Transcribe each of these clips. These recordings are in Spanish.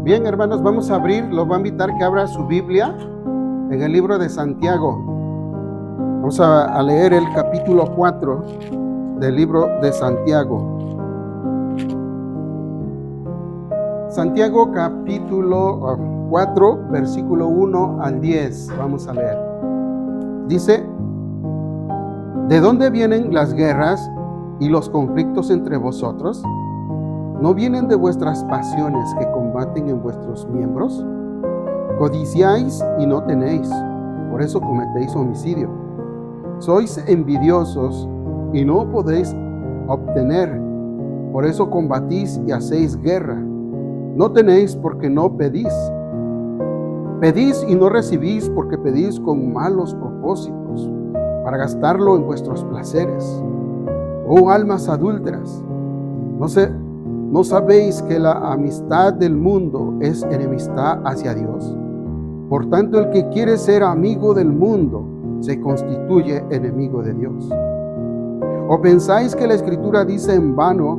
Bien, hermanos, vamos a abrir, los voy a invitar que abra su Biblia en el libro de Santiago. Vamos a leer el capítulo 4 del libro de Santiago. Santiago capítulo 4, versículo 1 al 10. Vamos a leer. Dice: ¿de dónde vienen las guerras y los conflictos entre vosotros? ¿No vienen de vuestras pasiones que combaten en vuestros miembros? Codiciáis y no tenéis, por eso cometéis homicidio. Sois envidiosos y no podéis obtener, por eso combatís y hacéis guerra. No tenéis porque no pedís. Pedís y no recibís porque pedís con malos propósitos, para gastarlo en vuestros placeres. Oh almas adúlteras, ¿no sabéis que la amistad del mundo es enemistad hacia Dios? Por tanto, el que quiere ser amigo del mundo se constituye enemigo de Dios. ¿O pensáis que la Escritura dice en vano: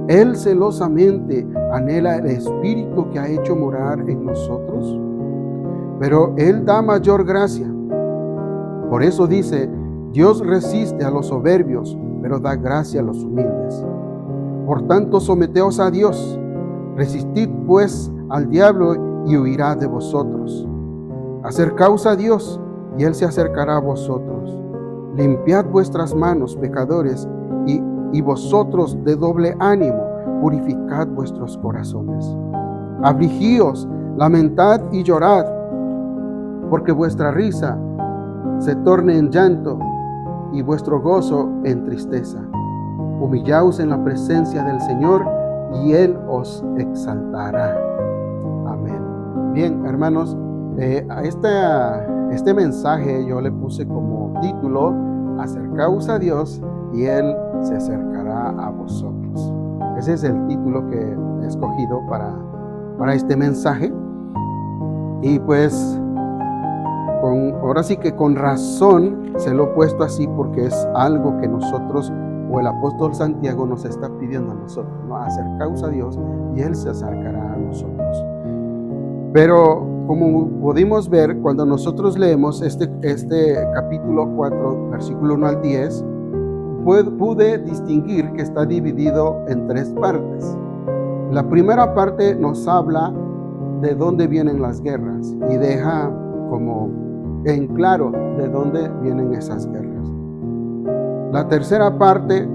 Él celosamente anhela el Espíritu que ha hecho morar en nosotros? Pero Él da mayor gracia. Por eso dice: Dios resiste a los soberbios, pero da gracia a los humildes. Por tanto, someteos a Dios. Resistid pues al diablo y huirá de vosotros. Acercaos a Dios y Él se acercará a vosotros. Limpiad vuestras manos, pecadores, y vosotros de doble ánimo, purificad vuestros corazones. Afligíos, lamentad y llorad, porque vuestra risa se torne en llanto y vuestro gozo en tristeza. Humillaos en la presencia del Señor y Él os exaltará. Amén. Bien, hermanos, a este mensaje yo le puse como título: acercaos a Dios y Él se acercará a vosotros. Ese es el título que he escogido para este mensaje. Y pues ahora sí que con razón se lo he puesto así, porque es algo que nosotros, o el apóstol Santiago, nos está pidiendo a nosotros, ¿no? Acercaos a Dios y Él se acercará a nosotros. Pero como pudimos ver cuando nosotros leemos este capítulo 4, versículo 1 al 10, pude distinguir que está dividido en tres partes. La primera parte nos habla de dónde vienen las guerras y deja como en claro de dónde vienen esas guerras. La tercera parte,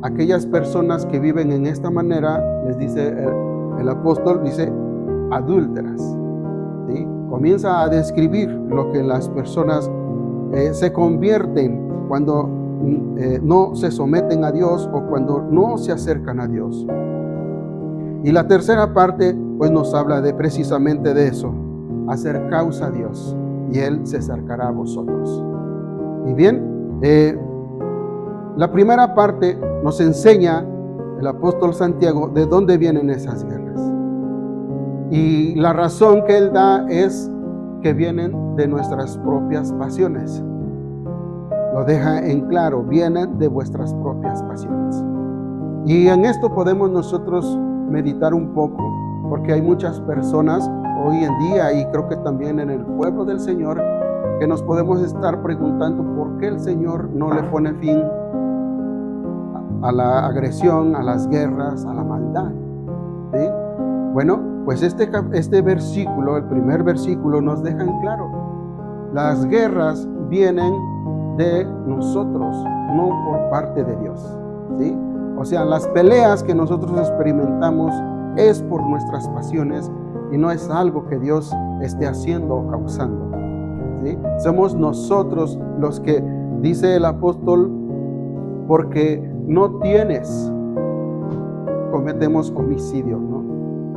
aquellas personas que viven en esta manera, les dice el apóstol, dice adúlteras, ¿sí? Comienza a describir lo que las personas se convierten cuando no se someten a Dios o cuando no se acercan a Dios. Y la tercera parte pues nos habla precisamente de eso: acercaos a Dios y Él se acercará a vosotros. Y bien, la primera parte nos enseña el apóstol Santiago de dónde vienen esas guerras. Y la razón que él da es que vienen de nuestras propias pasiones. Lo deja en claro: vienen de vuestras propias pasiones. Y en esto podemos nosotros meditar un poco, porque hay muchas personas hoy en día, y creo que también en el pueblo del Señor, que nos podemos estar preguntando por qué el Señor no le pone fin a la agresión, a las guerras, a la maldad, ¿sí? Bueno, pues este versículo, el primer versículo, nos deja en claro: las guerras vienen de nosotros, no por parte de Dios, ¿sí? O sea, las peleas que nosotros experimentamos es por nuestras pasiones y no es algo que Dios esté haciendo o causando, ¿sí? Somos nosotros los que, dice el apóstol, porque no tienes, cometemos homicidio, ¿no?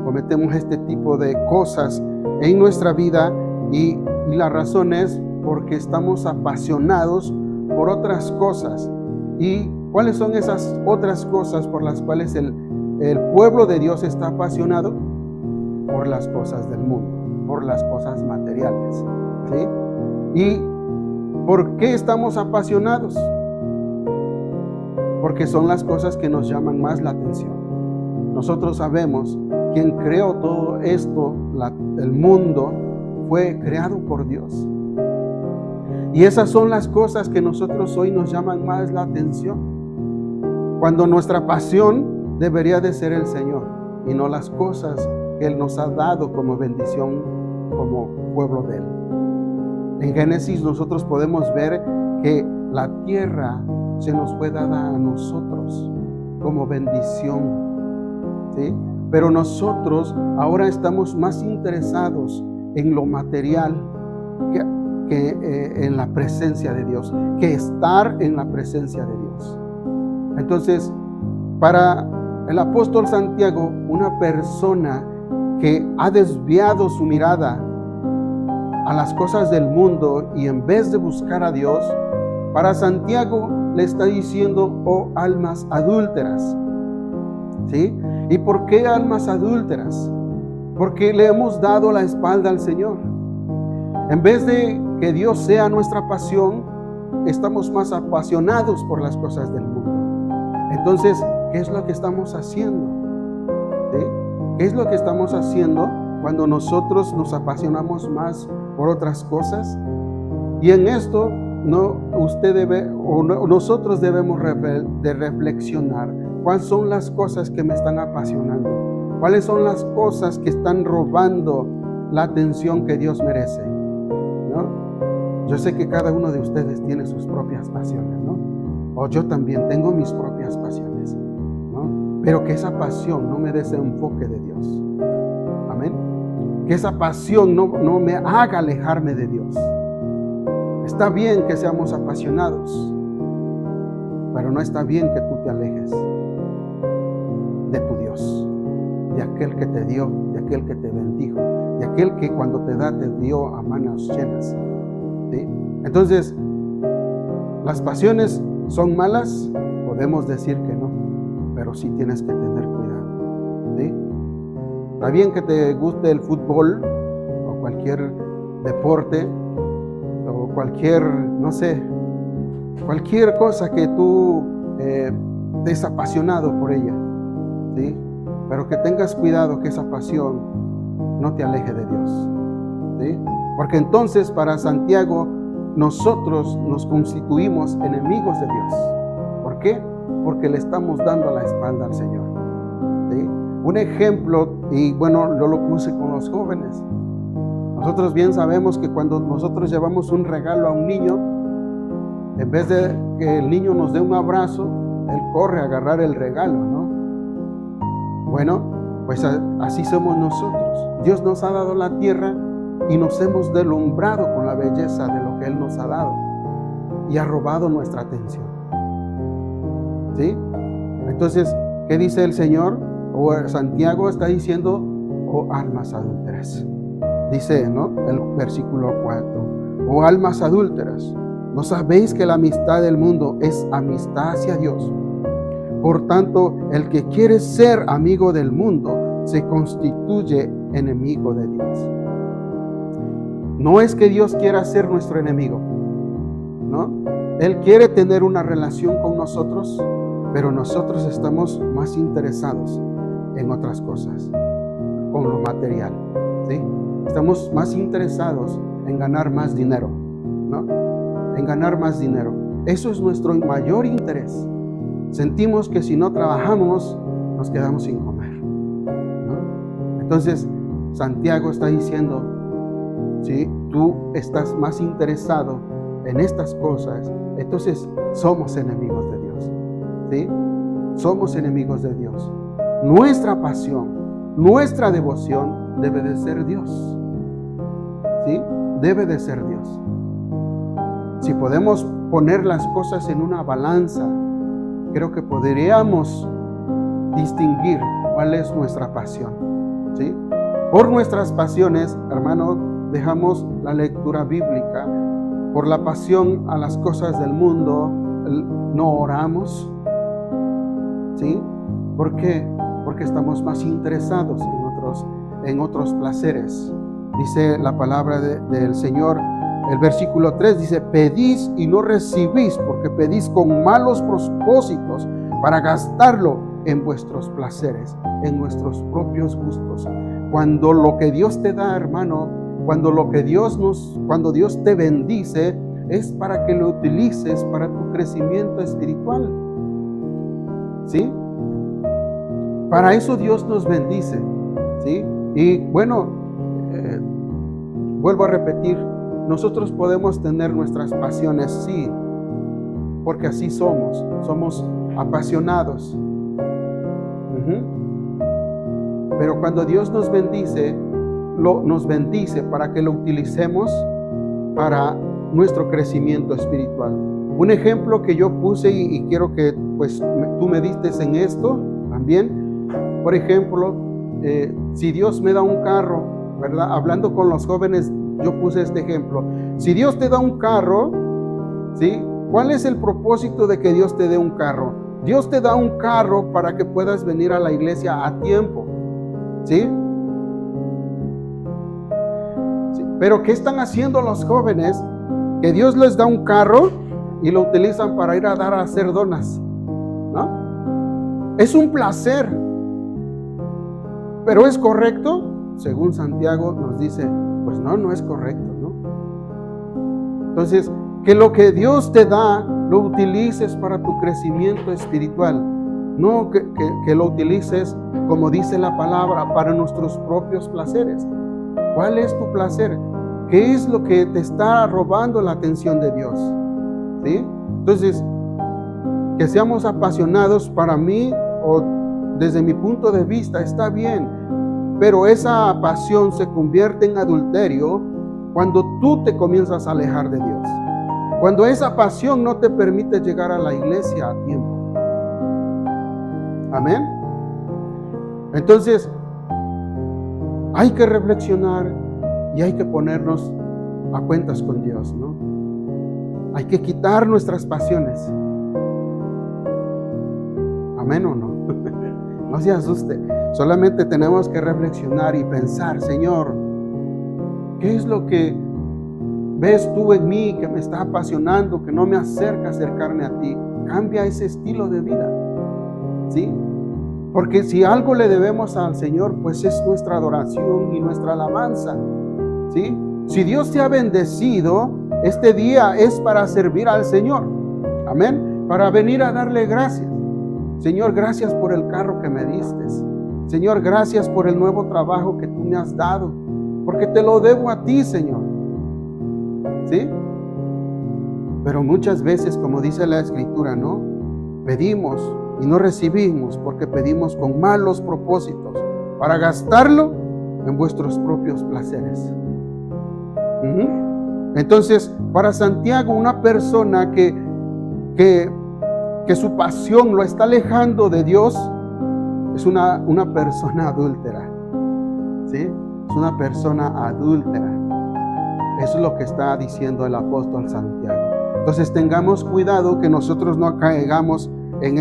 Cometemos este tipo de cosas en nuestra vida y la razón es porque estamos apasionados por otras cosas. ¿Y cuáles son esas otras cosas por las cuales el pueblo de Dios está apasionado? Por las cosas del mundo, por las cosas materiales, ¿sí? Y ¿Por qué estamos apasionados? Porque son las cosas que nos llaman más la atención. Nosotros sabemos quién creó todo esto, el mundo, fue creado por Dios. Y esas son las cosas que nosotros hoy nos llaman más la atención. Cuando nuestra pasión debería de ser el Señor y no las cosas que Él nos ha dado como bendición, como pueblo de Él. En Génesis nosotros podemos ver que la tierra se nos fue dada a nosotros como bendición, ¿sí? Pero nosotros ahora estamos más interesados en lo material que en la presencia de Dios, que estar en la presencia de Dios. Entonces, para el apóstol Santiago, una persona que ha desviado su mirada a las cosas del mundo y en vez de buscar a Dios, para Santiago le está diciendo, oh almas adúlteras, ¿sí? ¿Y por qué almas adúlteras? Porque le hemos dado la espalda al Señor. En vez de que Dios sea nuestra pasión, estamos más apasionados por las cosas del mundo. Entonces, ¿qué es lo que estamos haciendo? ¿Sí? ¿Qué es lo que estamos haciendo cuando nosotros nos apasionamos más por otras cosas? Y en esto nosotros debemos de reflexionar. ¿Cuáles son las cosas que me están apasionando? ¿Cuáles son las cosas que están robando la atención que Dios merece? ¿No? Yo sé que cada uno de ustedes tiene sus propias pasiones, ¿no? O yo también tengo mis propias pasiones, ¿no? Pero que esa pasión no me dé ese enfoque de Dios. Amén. Que esa pasión no me haga alejarme de Dios. Está bien que seamos apasionados, pero no está bien que tú te alejes de tu Dios, de aquel que te dio, de aquel que te bendijo, de aquel que cuando te da te dio a manos llenas, ¿sí? Entonces, ¿las pasiones son malas? Podemos decir que no, pero sí tienes que tener cuidado, ¿sí? Está bien que te guste el fútbol o cualquier deporte o cualquier, no sé, cualquier cosa que tú estés apasionado por ella, ¿sí? Pero que tengas cuidado que esa pasión no te aleje de Dios, ¿sí? Porque entonces para Santiago nosotros nos constituimos enemigos de Dios. ¿Por qué? Porque le estamos dando la espalda al Señor, ¿sí? Un ejemplo, y bueno, yo lo puse con los jóvenes. Nosotros bien sabemos que cuando nosotros llevamos un regalo a un niño, en vez de que el niño nos dé un abrazo, él corre a agarrar el regalo, ¿no? Bueno, pues así somos nosotros. Dios nos ha dado la tierra y nos hemos deslumbrado con la belleza de lo que Él nos ha dado y ha robado nuestra atención, ¿sí? Entonces, ¿qué dice el Señor? O Santiago está diciendo, oh almas adúlteras. Dice, ¿no? El versículo 4, oh almas adúlteras, ¿no sabéis que la amistad del mundo es amistad hacia Dios? Por tanto, el que quiere ser amigo del mundo se constituye enemigo de Dios. No es que Dios quiera ser nuestro enemigo, ¿no? Él quiere tener una relación con nosotros, pero nosotros estamos más interesados en otras cosas, con lo material, ¿sí? Estamos más interesados en ganar más dinero, ¿no? En ganar más dinero. Eso es nuestro mayor interés. Sentimos que si no trabajamos, nos quedamos sin comer, ¿no? Entonces, Santiago está diciendo, si tú estás más interesado en estas cosas, entonces somos enemigos de Dios, ¿sí? Somos enemigos de Dios. Nuestra pasión, nuestra devoción debe de ser Dios, ¿sí? Debe de ser Dios. Si podemos poner las cosas en una balanza, creo que podríamos distinguir cuál es nuestra pasión, ¿sí? Por nuestras pasiones, hermanos, dejamos la lectura bíblica. Por la pasión a las cosas del mundo, no oramos, ¿sí? ¿Por qué? Porque estamos más interesados en otros placeres. Dice la palabra del Señor El versículo 3 dice, pedís y no recibís, porque pedís con malos propósitos para gastarlo en vuestros placeres, en nuestros propios gustos. Cuando lo que Dios te da, hermano, cuando Dios te bendice, es para que lo utilices para tu crecimiento espiritual. ¿Sí? Para eso Dios nos bendice. ¿Sí? Y bueno, vuelvo a repetir, nosotros podemos tener nuestras pasiones, sí, porque así somos apasionados. Pero cuando Dios nos bendice para que lo utilicemos para nuestro crecimiento espiritual. Un ejemplo que yo puse y quiero que pues tú medites en esto también. Por ejemplo, si Dios me da un carro, ¿verdad? Hablando con los jóvenes, yo puse este ejemplo. Si Dios te da un carro, ¿sí? ¿Cuál es el propósito de que Dios te dé un carro? Dios te da un carro para que puedas venir a la iglesia a tiempo, ¿sí? ¿Sí? Pero ¿qué están haciendo los jóvenes? Que Dios les da un carro y lo utilizan para ir a hacer donas, ¿no? Es un placer, pero ¿es correcto? Según Santiago nos dice, pues no es correcto, ¿no? Entonces, que lo que Dios te da, lo utilices para tu crecimiento espiritual. No que lo utilices, como dice la palabra, para nuestros propios placeres. ¿Cuál es tu placer? ¿Qué es lo que te está robando la atención de Dios? ¿Sí? Entonces, que seamos apasionados, para mí, o desde mi punto de vista, está bien. Pero esa pasión se convierte en adulterio cuando tú te comienzas a alejar de Dios. Cuando esa pasión no te permite llegar a la iglesia a tiempo. Amén. Entonces, hay que reflexionar y hay que ponernos a cuentas con Dios, ¿no? Hay que quitar nuestras pasiones. ¿Amén o no? No se asuste. Solamente tenemos que reflexionar y pensar, Señor, ¿qué es lo que ves tú en mí que me está apasionando, que no me acerca a acercarme a ti? Cambia ese estilo de vida, ¿sí? Porque si algo le debemos al Señor, pues es nuestra adoración y nuestra alabanza, ¿sí? Si Dios te ha bendecido, este día es para servir al Señor, amén, para venir a darle gracias. Señor, gracias por el carro que me diste. Señor, gracias por el nuevo trabajo que tú me has dado, porque te lo debo a ti, Señor. ¿Sí? Pero muchas veces, como dice la Escritura, ¿no? Pedimos y no recibimos porque pedimos con malos propósitos para gastarlo en vuestros propios placeres. Entonces, para Santiago, una persona que su pasión lo está alejando de Dios, es una persona adúltera, ¿sí? Es una persona adúltera. Eso es lo que está diciendo el apóstol Santiago. Entonces tengamos cuidado que nosotros no caigamos en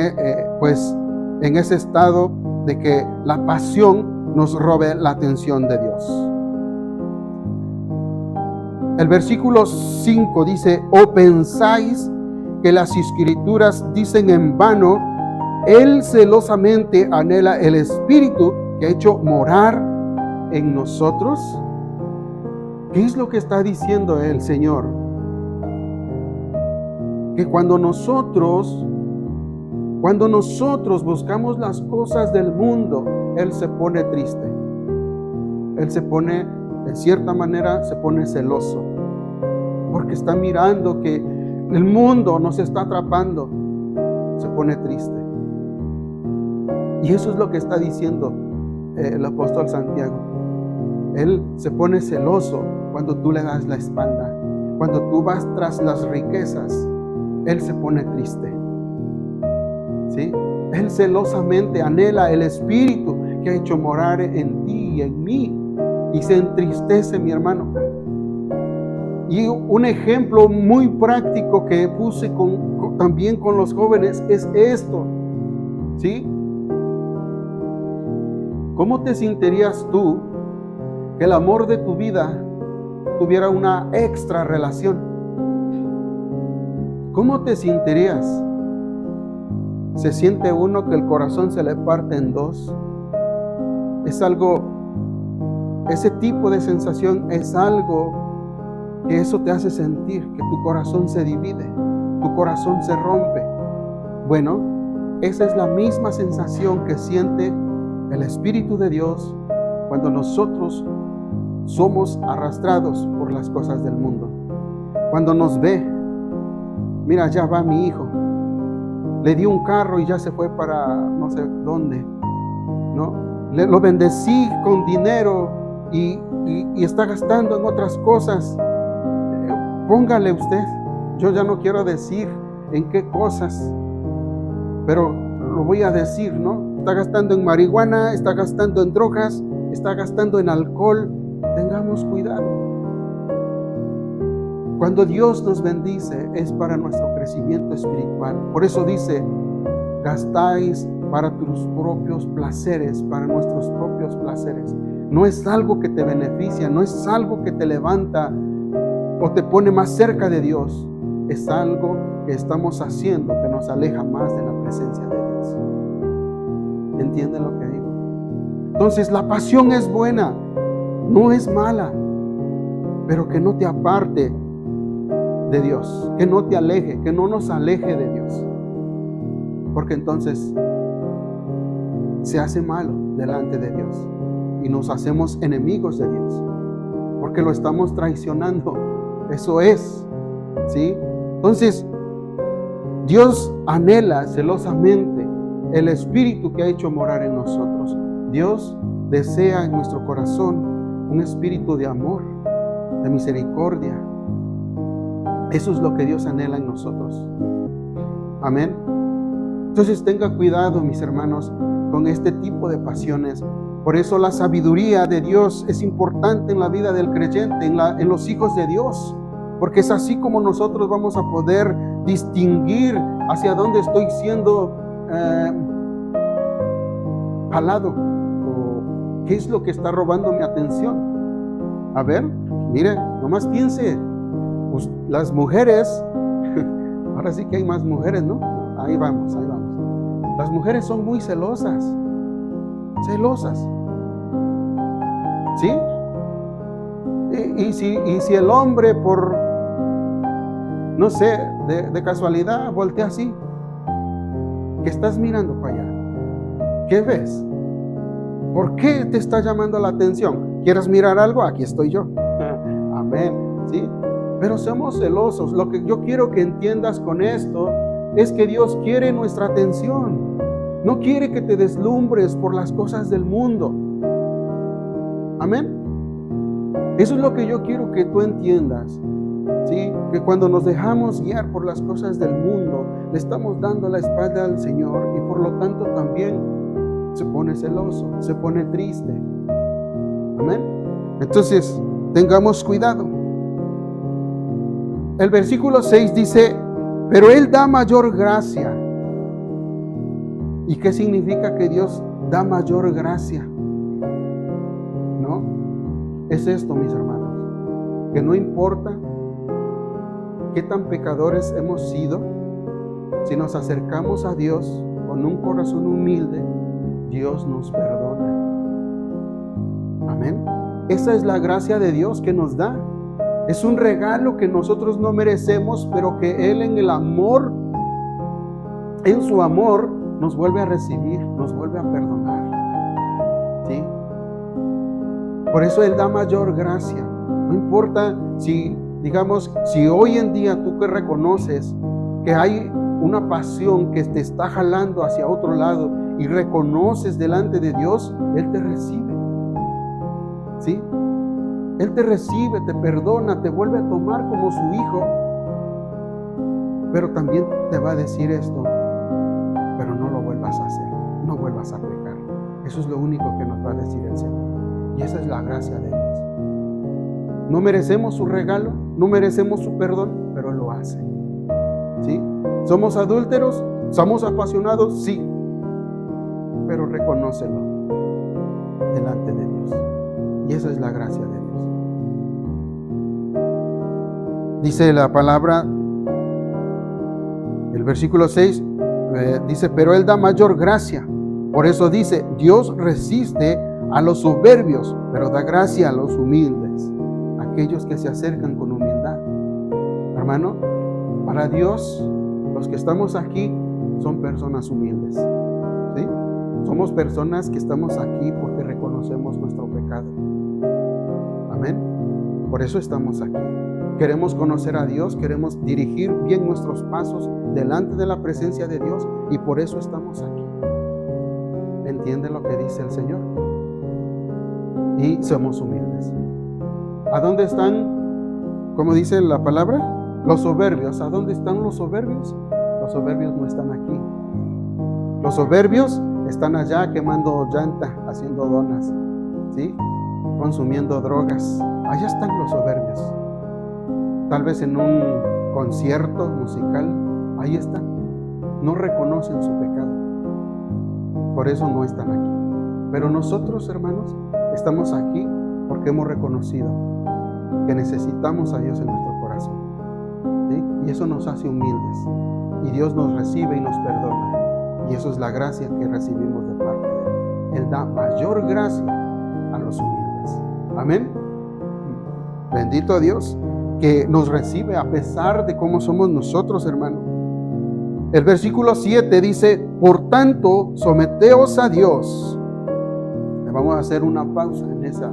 ese estado de que la pasión nos robe la atención de Dios. El versículo 5 dice, ¿o pensáis que las Escrituras dicen en vano, Él celosamente anhela el Espíritu que ha hecho morar en nosotros? ¿Qué es lo que está diciendo el Señor? Que cuando nosotros buscamos las cosas del mundo, Él se pone triste. Él se pone, de cierta manera, se pone celoso. Porque está mirando que el mundo nos está atrapando. Se pone triste. Y eso es lo que está diciendo el apóstol Santiago. Él se pone celoso cuando tú le das la espalda. Cuando tú vas tras las riquezas, Él se pone triste. ¿Sí? Él celosamente anhela el Espíritu que ha hecho morar en ti y en mí. Y se entristece, mi hermano. Y un ejemplo muy práctico que puse también con los jóvenes es esto. ¿Sí? ¿Cómo te sentirías tú que el amor de tu vida tuviera una extra relación. ¿Cómo te sentirías? Se siente uno que el corazón se le parte en dos. Es algo, ese tipo de sensación es algo que eso te hace sentir, que tu corazón se divide, tu corazón se rompe. Bueno, esa es la misma sensación que siente el Espíritu de Dios cuando nosotros somos arrastrados por las cosas del mundo. Cuando nos ve, mira, ya va mi hijo, le di un carro y ya se fue para no sé dónde, ¿no? Lo bendecí con dinero y está gastando en otras cosas. Póngale usted, yo ya no quiero decir en qué cosas, pero lo voy a decir, ¿no? Está gastando en marihuana, está gastando en drogas, está gastando en alcohol. Tengamos cuidado. Cuando Dios nos bendice es para nuestro crecimiento espiritual. Por eso dice, gastáis para tus propios placeres, para nuestros propios placeres. No es algo que te beneficia, no es algo que te levanta o te pone más cerca de Dios. Es algo que estamos haciendo que nos aleja más de la presencia de Dios. ¿Entienden lo que digo? Entonces la pasión es buena, no es mala, pero que no te aparte de Dios, que no te aleje, que no nos aleje de Dios, porque entonces se hace malo delante de Dios y nos hacemos enemigos de Dios, porque lo estamos traicionando. Eso es, ¿sí? Entonces Dios anhela celosamente el Espíritu que ha hecho morar en nosotros. Dios desea en nuestro corazón un espíritu de amor, de misericordia. Eso es lo que Dios anhela en nosotros. Amén. Entonces tenga cuidado, mis hermanos, con este tipo de pasiones. Por eso la sabiduría de Dios es importante en la vida del creyente, en los hijos de Dios, porque es así como nosotros vamos a poder distinguir hacia dónde estoy siendo jalado o qué es lo que está robando mi atención. A ver, mire, nomás piense. Las mujeres, ahora sí que hay más mujeres, ¿no? Ahí vamos. Las mujeres son muy celosas, ¿sí? Y si el hombre por, no sé, de casualidad voltea así, ¿qué estás mirando para allá? ¿Qué ves? ¿Por qué te está llamando la atención? ¿Quieres mirar algo? Aquí estoy yo. Amén, ¿sí? Pero somos celosos. Lo que yo quiero que entiendas con esto es que Dios quiere nuestra atención. No quiere que te deslumbres por las cosas del mundo. Amén. Eso es lo que yo quiero que tú entiendas, ¿sí? Que cuando nos dejamos guiar por las cosas del mundo, le estamos dando la espalda al Señor y por lo tanto también se pone celoso, se pone triste. Amén. Entonces, tengamos cuidado. El versículo 6 dice, pero Él da mayor gracia. ¿Y qué significa que Dios da mayor gracia? ¿No? Es esto, mis hermanos, que no importa qué tan pecadores hemos sido, si nos acercamos a Dios con un corazón humilde, Dios nos perdona. Amén. Esa es la gracia de Dios que nos da. Es un regalo que nosotros no merecemos, pero que Él en el amor, en su amor, nos vuelve a recibir, nos vuelve a perdonar. ¿Sí? Por eso Él da mayor gracia. No importa si, digamos, si hoy en día tú que reconoces que hay una pasión que te está jalando hacia otro lado y reconoces delante de Dios, Él te recibe. ¿Sí? Él te recibe, te perdona, te vuelve a tomar como su hijo. Pero también te va a decir esto, pero no lo vuelvas a hacer, no vuelvas a pecar. Eso es lo único que nos va a decir el Señor. Y esa es la gracia de Dios. No merecemos su regalo, no merecemos su perdón, pero Él lo hace. ¿Sí? ¿Somos adúlteros? ¿Somos apasionados? Sí. Pero reconócelo delante de Dios. Y esa es la gracia de Dios. Dice la palabra, el versículo 6, dice, pero Él da mayor gracia. Por eso dice, Dios resiste a los soberbios, pero da gracia a los humildes, aquellos que se acercan con humildad. Hermano, para Dios, los que estamos aquí son personas humildes, ¿sí? Somos personas que estamos aquí porque reconocemos nuestro pecado. Amén. Por eso estamos aquí. Queremos conocer a Dios, queremos dirigir bien nuestros pasos delante de la presencia de Dios y por eso estamos aquí. ¿Entiende lo que dice el Señor? Y somos humildes. ¿A dónde están, como dice la palabra? Los soberbios. ¿A dónde están los soberbios? Los soberbios no están aquí. Los soberbios están allá quemando llanta, haciendo donas, ¿sí? Consumiendo drogas. Allá están los soberbios. Tal vez en un concierto musical, ahí están. No reconocen su pecado. Por eso no están aquí. Pero nosotros, hermanos, estamos aquí porque hemos reconocido que necesitamos a Dios en nuestro corazón, ¿sí? Y eso nos hace humildes. Y Dios nos recibe y nos perdona. Y eso es la gracia que recibimos de parte de Él. Él da mayor gracia a los humildes. Amén. Bendito Dios que nos recibe a pesar de cómo somos nosotros, hermano. El versículo 7 dice, por tanto, someteos a Dios. Vamos a hacer una pausa en esa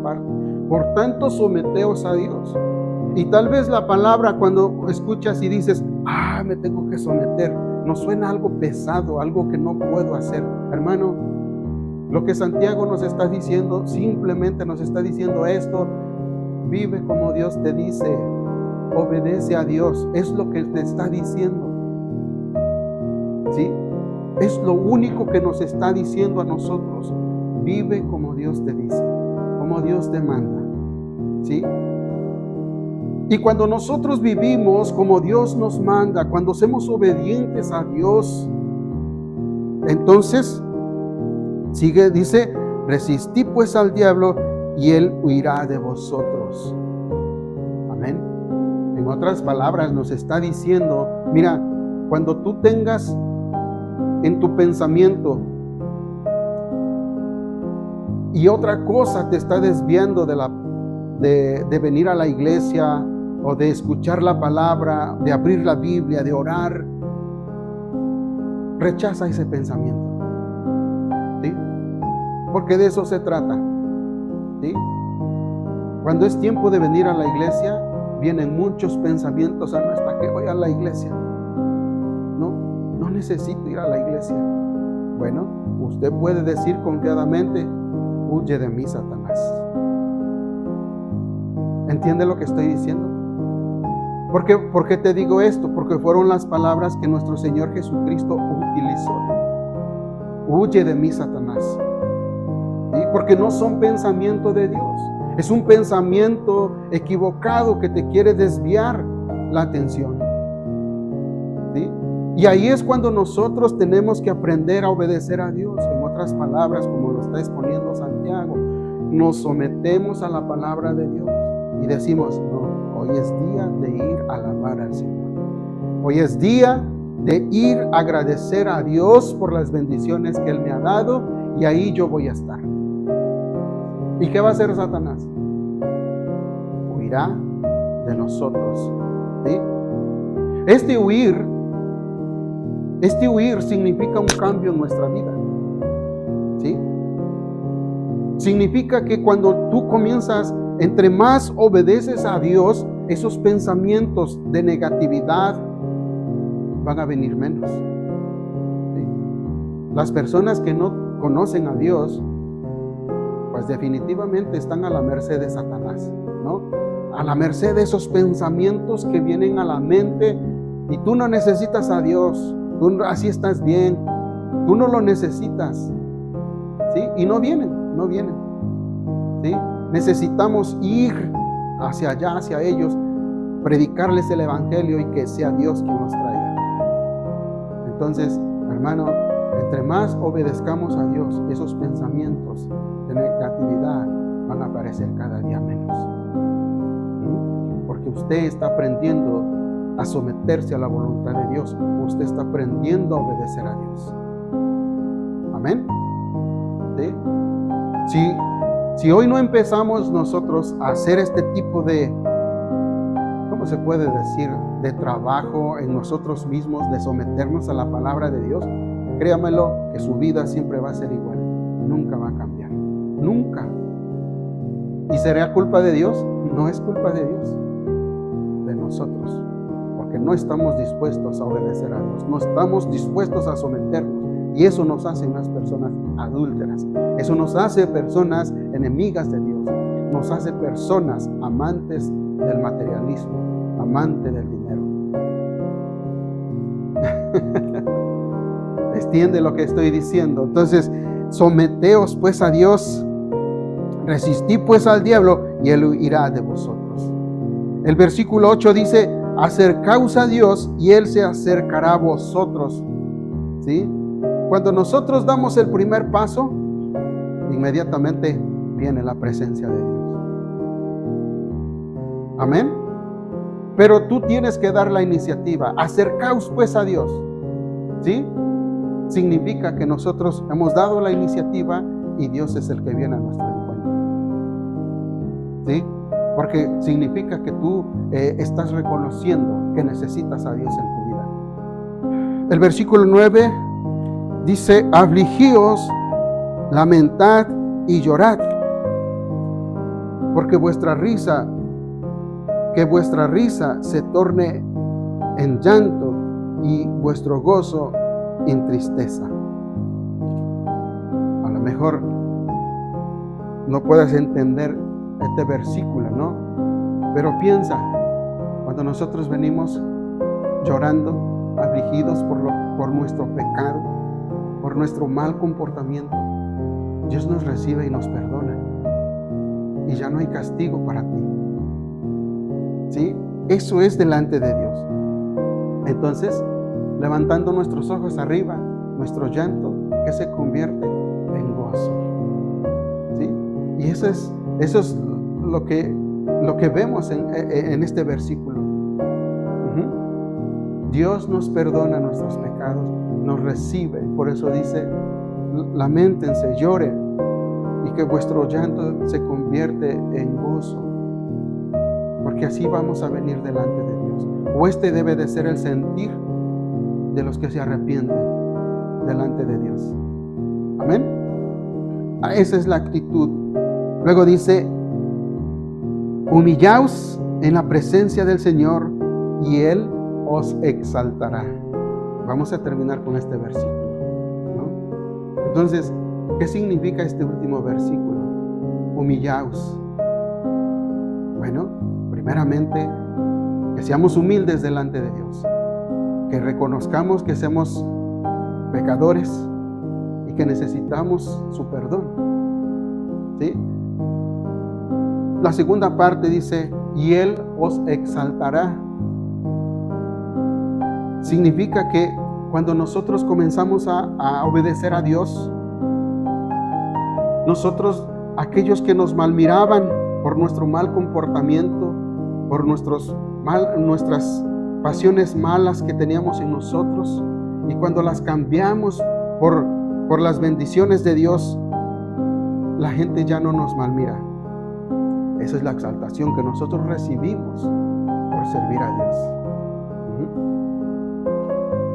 parte. Por tanto, someteos a Dios. Y tal vez la palabra cuando escuchas y dices, me tengo que someter, nos suena algo pesado, algo que no puedo hacer. Hermano, lo que Santiago nos está diciendo, simplemente nos está diciendo esto: vive como Dios te dice, obedece a Dios, es lo que te está diciendo, ¿sí? Es lo único que nos está diciendo a nosotros. Vive como Dios te dice, como Dios te manda, ¿sí? Y cuando nosotros vivimos como Dios nos manda, cuando somos obedientes a Dios, entonces dice, resistid pues al diablo y él huirá de vosotros. Amén. En otras palabras nos está diciendo, mira, cuando tú tengas en tu pensamiento y otra cosa te está desviando de venir a la iglesia o de escuchar la palabra, de abrir la Biblia, de orar, rechaza ese pensamiento, ¿sí? Porque de eso se trata, ¿sí? Cuando es tiempo de venir a la iglesia, vienen muchos pensamientos, ¿para qué voy a la iglesia? No necesito ir a la iglesia. Bueno, usted puede decir confiadamente, huye de mí, Satanás. ¿Entiende lo que estoy diciendo? ¿Por qué te digo esto? Porque fueron las palabras que nuestro Señor Jesucristo utilizó. Huye de mí, Satanás. ¿Sí? Porque no son pensamientos de Dios. Es un pensamiento equivocado que te quiere desviar la atención, ¿sí? Y ahí es cuando nosotros tenemos que aprender a obedecer a Dios. En otras palabras, como lo está exponiendo Santiago, nos sometemos a la palabra de Dios y decimos, no, hoy es día de ir a alabar al Señor. Hoy es día de ir a agradecer a Dios por las bendiciones que Él me ha dado, y ahí yo voy a estar. ¿Y qué va a hacer Satanás? Huirá de nosotros, ¿sí? Este huir significa un cambio en nuestra vida, ¿sí? Significa que cuando tú comienzas, entre más obedeces a Dios, esos pensamientos de negatividad van a venir menos, ¿sí? Las personas que no conocen a Dios, pues definitivamente están a la merced de Satanás, ¿no? A la merced de esos pensamientos que vienen a la mente, y tú no necesitas a Dios, tú así estás bien, tú no lo necesitas, ¿sí? Y no vienen, ¿sí? Necesitamos ir hacia allá, hacia ellos, predicarles el evangelio y que sea Dios quien nos traiga. Entonces, hermano, entre más obedezcamos a Dios, esos pensamientos de negatividad van a aparecer cada día menos. Porque que usted está aprendiendo a someterse a la voluntad de Dios. Usted está aprendiendo a obedecer a Dios. Amén. ¿Sí? Si hoy no empezamos nosotros a hacer este tipo de, ¿cómo se puede decir?, de trabajo en nosotros mismos, de someternos a la palabra de Dios, créamelo que su vida siempre va a ser igual. Nunca va a cambiar. Nunca. ¿Y será culpa de Dios? No es culpa de Dios, de nosotros, porque no estamos dispuestos a obedecer a Dios, no estamos dispuestos a someternos, y eso nos hace unas personas adúlteras, eso nos hace personas enemigas de Dios, nos hace personas amantes del materialismo, amantes del dinero. ¿Entiende lo que estoy diciendo? Entonces, someteos pues a Dios, resistid pues al diablo y él huirá de vosotros. El versículo 8 dice: acercaos a Dios y él se acercará a vosotros. ¿Sí? Cuando nosotros damos el primer paso, inmediatamente viene la presencia de Dios. Amén. Pero tú tienes que dar la iniciativa. Acercaos pues a Dios. ¿Sí? Significa que nosotros hemos dado la iniciativa y Dios es el que viene a nuestro encuentro. ¿Sí? Porque significa que tú estás reconociendo que necesitas a Dios en tu vida. El versículo 9 dice: afligíos, lamentad y llorad, porque vuestra risa se torne en llanto y vuestro gozo en tristeza. A lo mejor no puedes entender este versículo, ¿no? Pero piensa, cuando nosotros venimos llorando, afligidos por nuestro pecado, por nuestro mal comportamiento, Dios nos recibe y nos perdona. Y ya no hay castigo para ti. ¿Sí? Eso es delante de Dios. Entonces, levantando nuestros ojos arriba, nuestro llanto, que se convierte en gozo. ¿Sí? Y eso es lo que vemos en este versículo. Dios nos perdona nuestros pecados, nos recibe. Por eso dice: lamentense, lloren, y que vuestro llanto se convierte en gozo. Porque así vamos a venir delante de Dios. O este debe de ser el sentir de los que se arrepienten delante de Dios. Amén. Esa es la actitud. Luego dice: humillaos en la presencia del Señor y Él os exaltará. Vamos a terminar con este versículo, ¿no? Entonces, ¿qué significa este último versículo? Humillaos. Bueno, primeramente, que seamos humildes delante de Dios, que reconozcamos que somos pecadores y que necesitamos su perdón. ¿Sí? La segunda parte dice: y Él os exaltará. Significa que cuando nosotros comenzamos a obedecer a Dios, nosotros, aquellos que nos malmiraban por nuestro mal comportamiento, por nuestras pasiones malas que teníamos en nosotros, y cuando las cambiamos por las bendiciones de Dios, la gente ya no nos malmira. Esa es la exaltación que nosotros recibimos por servir a Dios.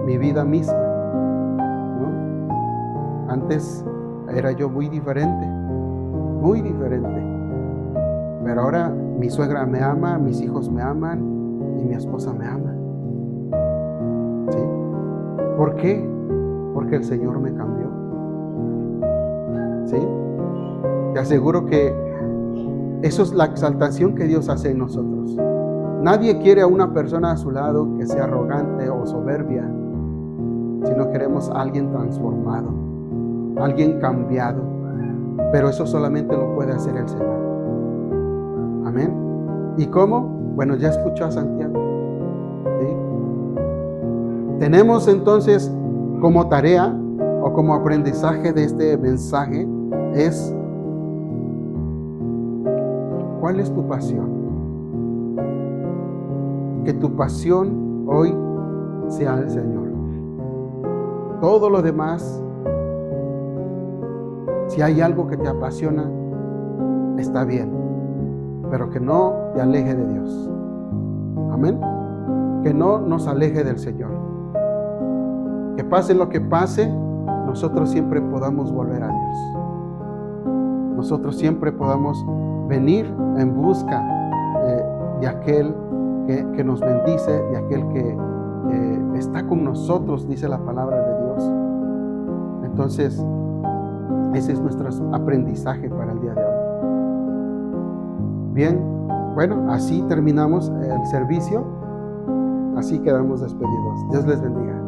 Mi vida misma, ¿no? Antes era yo muy diferente, pero ahora mi suegra me ama, mis hijos me aman y mi esposa me ama. ¿Sí? ¿Por qué? Porque el Señor me cambió. ¿Sí? Te aseguro que eso es la exaltación que Dios hace en nosotros. Nadie quiere a una persona a su lado que sea arrogante o soberbia, sino queremos a alguien transformado, alguien cambiado. Pero eso solamente lo puede hacer el Señor. Amén. ¿Y cómo? Bueno, ya escuchó a Santiago. ¿Sí? Tenemos entonces como tarea o como aprendizaje de este mensaje es: ¿cuál es tu pasión? que tu pasión hoy sea el Señor. Todo lo demás, si hay algo que te apasiona, está bien, pero que no te aleje de Dios. Amén. Que no nos aleje del Señor. Que pase lo que pase, nosotros siempre podamos volver a Dios. Nosotros siempre podamos venir en busca de aquel que nos bendice, de aquel que está con nosotros, dice la palabra de Dios. Entonces, ese es nuestro aprendizaje para el día de hoy. Bien, bueno, así terminamos el servicio. Así quedamos despedidos. Dios les bendiga.